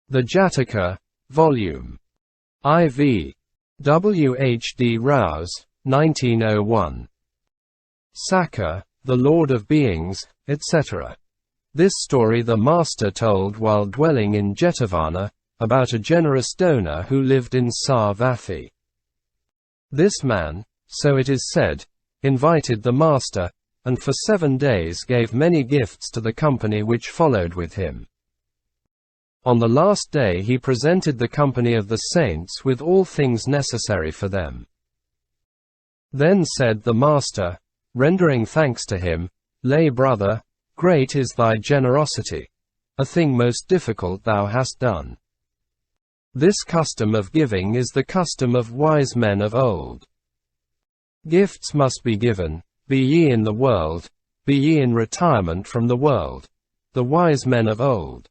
The Jataka, Volume IV. W. H. D. Rouse, 1901. Saka, the Lord of Beings, etc. This story the master told while dwelling in Jetavana, about a generous donor who lived in Sarvathi. This man, so it is said, invited the master, and for 7 days gave many gifts to the company which followed with him. On the last day he presented the company of the saints with all things necessary for them. Then said the master, rendering thanks to him, "Lay brother, great is thy generosity. A thing most difficult thou hast done. This custom of giving is the custom of wise men of old. Gifts must be given, be ye in the world, be ye in retirement from the world, the wise men of old.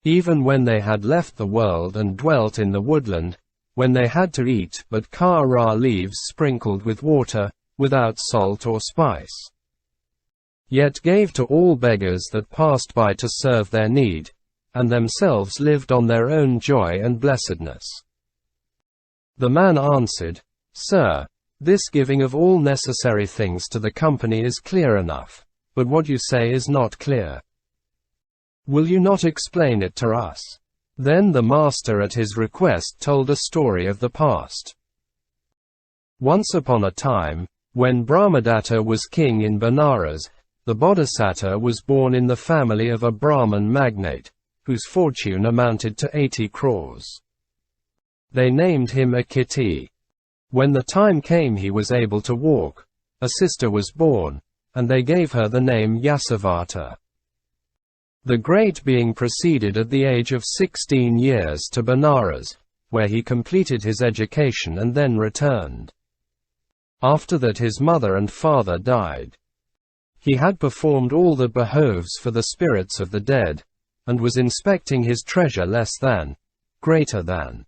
Even when they had left the world and dwelt in the woodland, when they had to eat but kara leaves sprinkled with water, without salt or spice. Yet gave to all beggars that passed by to serve their need, and themselves lived on their own joy and blessedness." The man answered, "Sir, this giving of all necessary things to the company is clear enough, but what you say is not clear. Will you not explain it to us?" Then the master at his request told a story of the past. Once upon a time, when Brahmadatta was king in Benares, the Bodhisattva was born in the family of a Brahmin magnate, whose fortune amounted to 80 crores. They named him Akiti. When the time came he was able to walk, a sister was born, and they gave her the name Yasavata. The great being proceeded at the age of 16 years to Benares, where he completed his education and then returned. After that his mother and father died. He had performed all that behoves for the spirits of the dead, and was inspecting his treasure less than, greater than.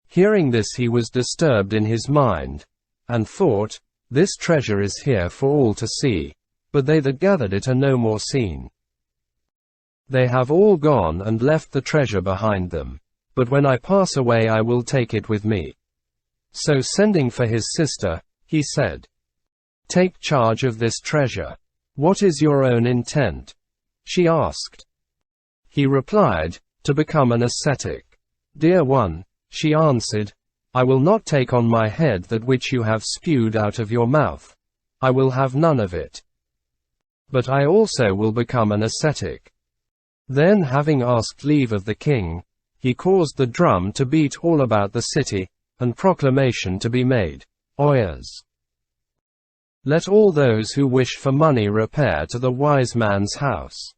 Hearing this he was disturbed in his mind, and thought, "This treasure is here for all to see, but they that gathered it are no more seen. They have all gone and left the treasure behind them, but when I pass away I will take it with me." So sending for his sister, he said, "Take charge of this treasure. What is your own intent?" She asked. He replied, "To become an ascetic." "Dear one," she answered, "I will not take on my head that which you have spewed out of your mouth. I will have none of it. But I also will become an ascetic." Then having asked leave of the king, he caused the drum to beat all about the city, and proclamation to be made, "Oyas! Let all those who wish for money repair to the wise man's house."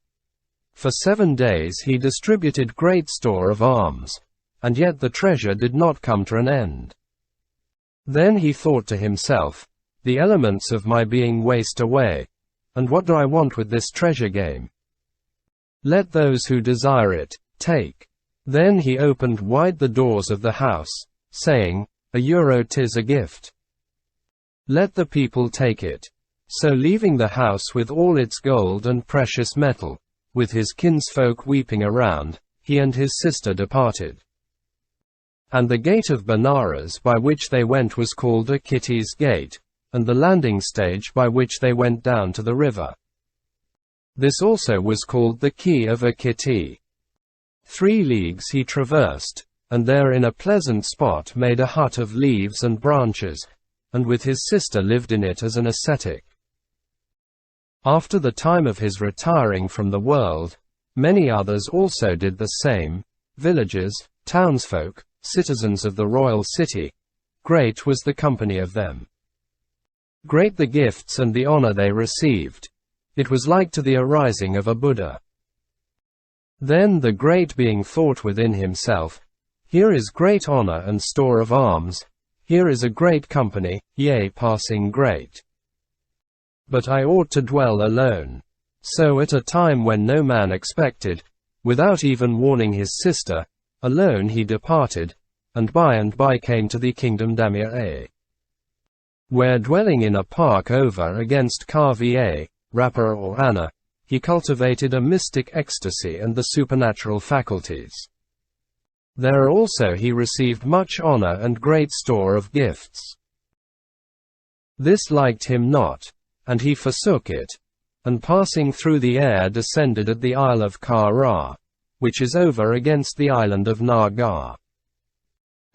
For 7 days he distributed great store of alms, and yet the treasure did not come to an end. Then he thought to himself, "The elements of my being waste away, and what do I want with this treasure game? Let those who desire it, take." Then he opened wide the doors of the house, saying, €1 'tis a gift. Let the people take it." So leaving the house with all its gold and precious metal, with his kinsfolk weeping around, he and his sister departed. And the gate of Benares by which they went was called Akiti's gate, and the landing stage by which they went down to the river. This also was called the Key of Akiti. 3 leagues he traversed, and there in a pleasant spot made a hut of leaves and branches, and with his sister lived in it as an ascetic. After the time of his retiring from the world, many others also did the same, villagers, townsfolk, citizens of the royal city. Great was the company of them. Great the gifts and the honor they received. It was like to the arising of a Buddha. Then the great being thought within himself, "Here is great honor and store of alms, here is a great company, yea, passing great. But I ought to dwell alone." So at a time when no man expected, without even warning his sister, alone he departed, and by came to the kingdom Damya, where dwelling in a park over against Kva, Rapa or Anna, he cultivated a mystic ecstasy and the supernatural faculties. There also he received much honor and great store of gifts. This liked him not, and he forsook it, and passing through the air descended at the isle of Ka-Ra, which is over against the island of Nagar.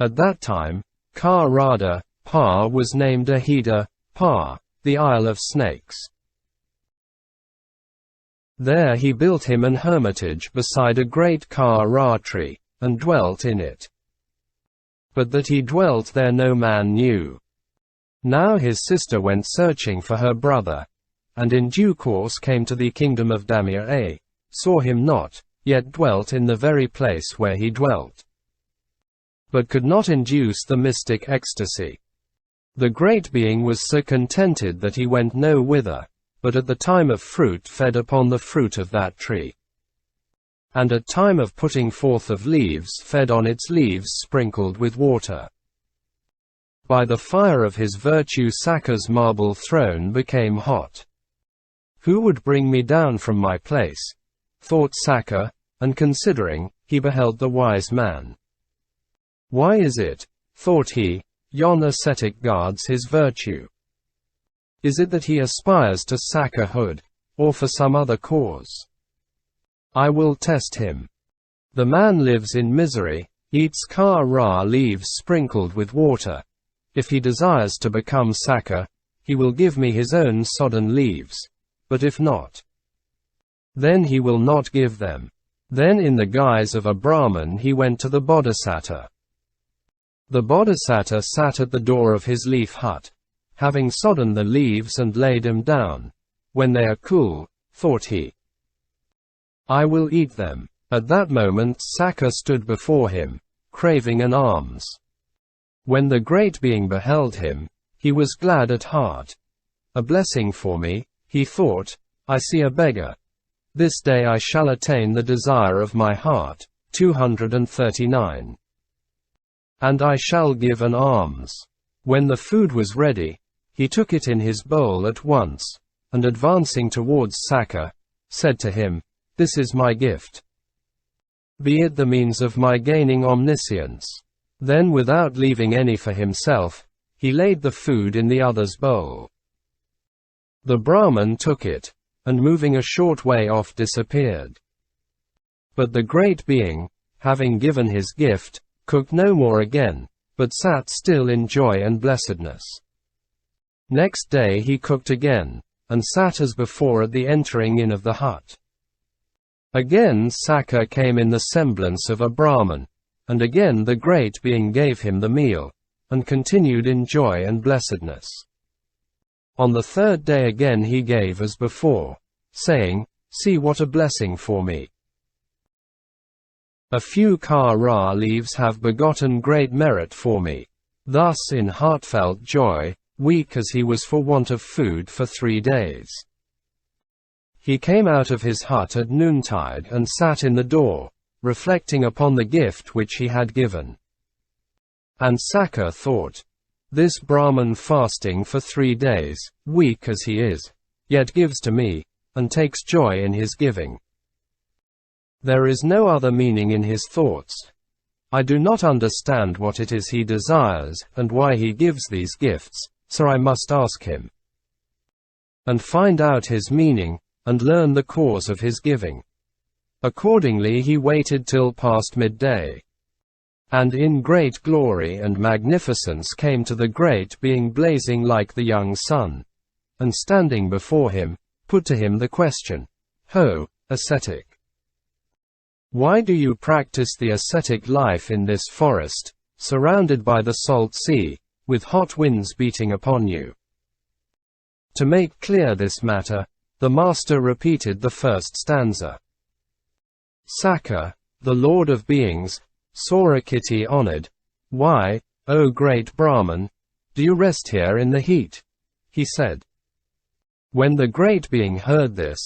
At that time, Ka-Rada, Pa was named Ahida, Pa, the Isle of Snakes. There he built him an hermitage beside a great Ka-Ra tree, and dwelt in it. But that he dwelt there no man knew. Now his sister went searching for her brother, and in due course came to the kingdom of Damir, saw him not, yet dwelt in the very place where he dwelt, but could not induce the mystic ecstasy. The great being was so contented that he went no whither, but at the time of fruit fed upon the fruit of that tree, and at time of putting forth of leaves fed on its leaves sprinkled with water. By the fire of his virtue Sakka's marble throne became hot. Who would bring me down from my place? Thought Sakka, and considering, he beheld the wise man. Why is it, thought he, yon ascetic guards his virtue? Is it that he aspires to Sakkahood, or for some other cause? I will test him. The man lives in misery, eats Ka-Ra leaves sprinkled with water. If he desires to become Sakka, he will give me his own sodden leaves, but if not, then he will not give them. Then in the guise of a Brahmin he went to the Bodhisattva. The Bodhisattva sat at the door of his leaf hut, having sodden the leaves and laid them down. When they are cool, thought he, I will eat them. At that moment Sakka stood before him, craving an alms. When the great being beheld him, he was glad at heart. A blessing for me, he thought, I see a beggar. This day I shall attain the desire of my heart. 239. And I shall give an alms. When the food was ready, he took it in his bowl at once, and advancing towards Sakka, said to him, This is my gift. Be it the means of my gaining omniscience. Then without leaving any for himself, he laid the food in the other's bowl. The Brahman took it, and moving a short way off disappeared. But the great being, having given his gift, cooked no more again, but sat still in joy and blessedness. Next day he cooked again, and sat as before at the entering in of the hut. Again Sakka came in the semblance of a Brahman, and again the great being gave him the meal, and continued in joy and blessedness. On the third day again he gave as before, saying, See what a blessing for me. A few Ka-Ra leaves have begotten great merit for me. Thus in heartfelt joy, weak as he was for want of food for 3 days, he came out of his hut at noontide and sat in the door, reflecting upon the gift which he had given. And Sakka thought, This Brahman fasting for 3 days, weak as he is, yet gives to me, and takes joy in his giving. There is no other meaning in his thoughts. I do not understand what it is he desires, and why he gives these gifts, so I must ask him, and find out his meaning, and learn the cause of his giving. Accordingly he waited till past midday, and in great glory and magnificence came to the great being blazing like the young sun, and standing before him, put to him the question, Ho, ascetic! Why do you practice the ascetic life in this forest, surrounded by the salt sea, with hot winds beating upon you? To make clear this matter, the master repeated the first stanza. Sakka, the Lord of Beings, Saurakiti honored, why, O great Brahman, do you rest here in the heat? He said. When the great being heard this,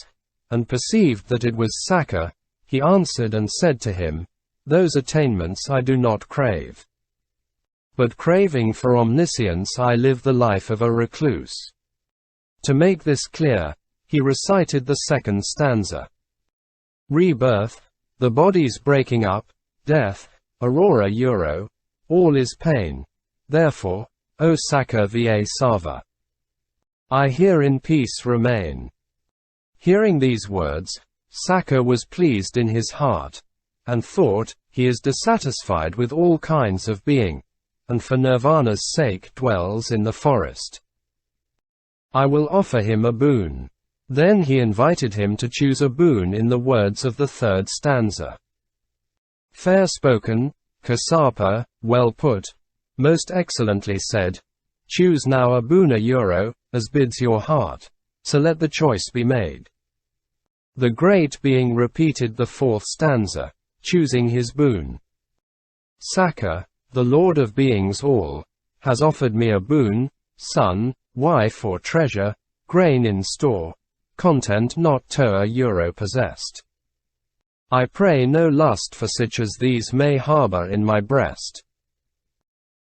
and perceived that it was Sakka, he answered and said to him, Those attainments I do not crave. But craving for omniscience I live the life of a recluse. To make this clear, he recited the second stanza. Rebirth, the body's breaking up, death, aurora euro, all is pain. Therefore, O Saka va Sava, I here in peace remain. Hearing these words, Saka was pleased in his heart, and thought, he is dissatisfied with all kinds of being, and for nirvana's sake dwells in the forest. I will offer him a boon. Then he invited him to choose a boon in the words of the third stanza. Fair spoken, Kasapa, well put, most excellently said. Choose now a boon a euro, as bids your heart, so let the choice be made. The great being repeated the fourth stanza, choosing his boon. Saka, the Lord of beings all, has offered me a boon, son, wife or treasure, grain in store, content not toa euro possessed. I pray no lust for such as these may harbor in my breast.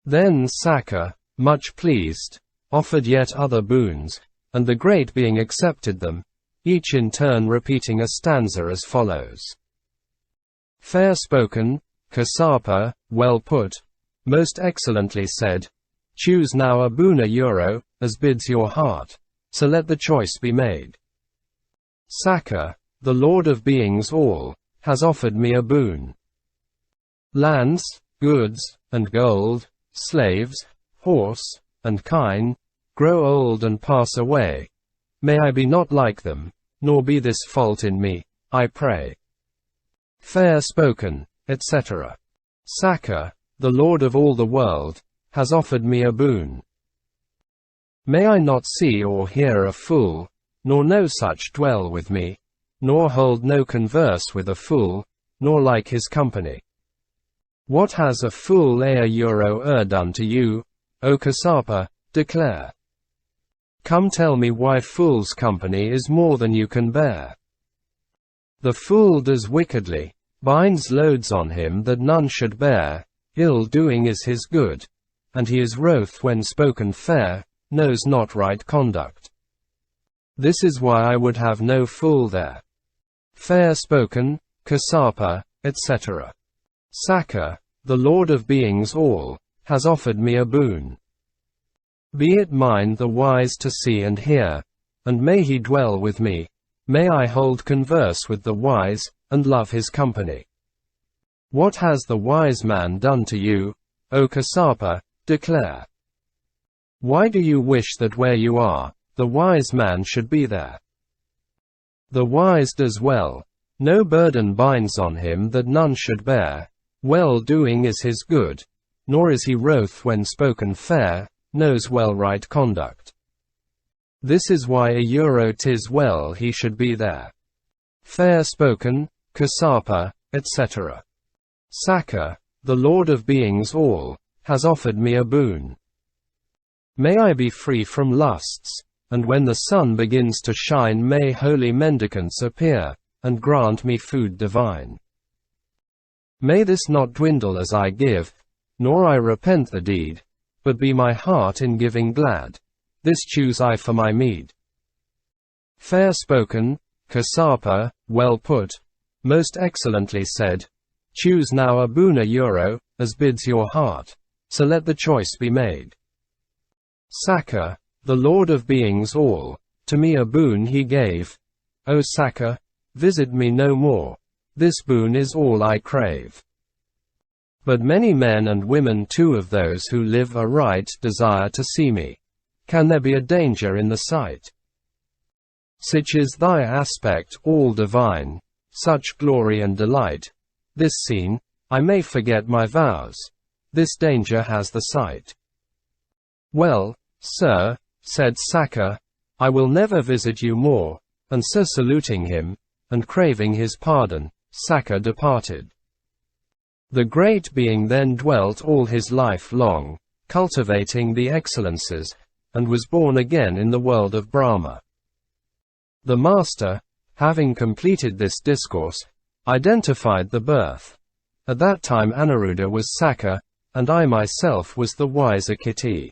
Then Saka, much pleased, offered yet other boons, and the great being accepted them, each in turn repeating a stanza as follows. Fair spoken, Kasapa, well put, most excellently said. Choose now a boon a euro, as bids your heart, so let the choice be made. Saka, the Lord of beings all, has offered me a boon. Lands, goods, and gold, slaves, horse, and kine, grow old and pass away. May I be not like them, nor be this fault in me, I pray. Fair spoken, etc. Saka, the Lord of all the world, has offered me a boon. May I not see or hear a fool, nor no such dwell with me, nor hold no converse with a fool, nor like his company. What has a fool a euro done to you, O Kasapa, declare. Come tell me why fool's company is more than you can bear. The fool does wickedly, binds loads on him that none should bear, ill-doing is his good, and he is wroth when spoken fair, knows not right conduct. This is why I would have no fool there. Fair spoken, Kasapa, etc. Saka, the Lord of beings all, has offered me a boon. Be it mine the wise to see and hear, and may he dwell with me, may I hold converse with the wise, and love his company. What has the wise man done to you, O Kasapa, declare. Why do you wish that where you are, the wise man should be there? The wise does well, no burden binds on him that none should bear, well-doing is his good, nor is he wroth when spoken fair, knows well right conduct. This is why a euro 'tis well he should be there. Fair spoken, Kasapa, etc. Saka, the Lord of beings all, has offered me a boon. May I be free from lusts, and when the sun begins to shine may holy mendicants appear, and grant me food divine. May this not dwindle as I give, nor I repent the deed, but be my heart in giving glad, this choose I for my meed. Fair spoken, Kasapa, well put, most excellently said. Choose now a boon a euro, as bids your heart, so let the choice be made. Saka, the Lord of beings all, to me a boon he gave. O Saka, visit me no more, this boon is all I crave. But many men and women too of those who live aright desire to see me. Can there be a danger in the sight? Such is thy aspect all divine, such glory and delight. This seen, I may forget my vows, this danger has the sight. Well, sir, said Saka, I will never visit you more, and so saluting him, and craving his pardon, Saka departed. The great being then dwelt all his life long, cultivating the excellences, and was born again in the world of Brahma. The master, having completed this discourse, identified the birth. At that time Aniruddha was Saka, and I myself was the wise Akiti.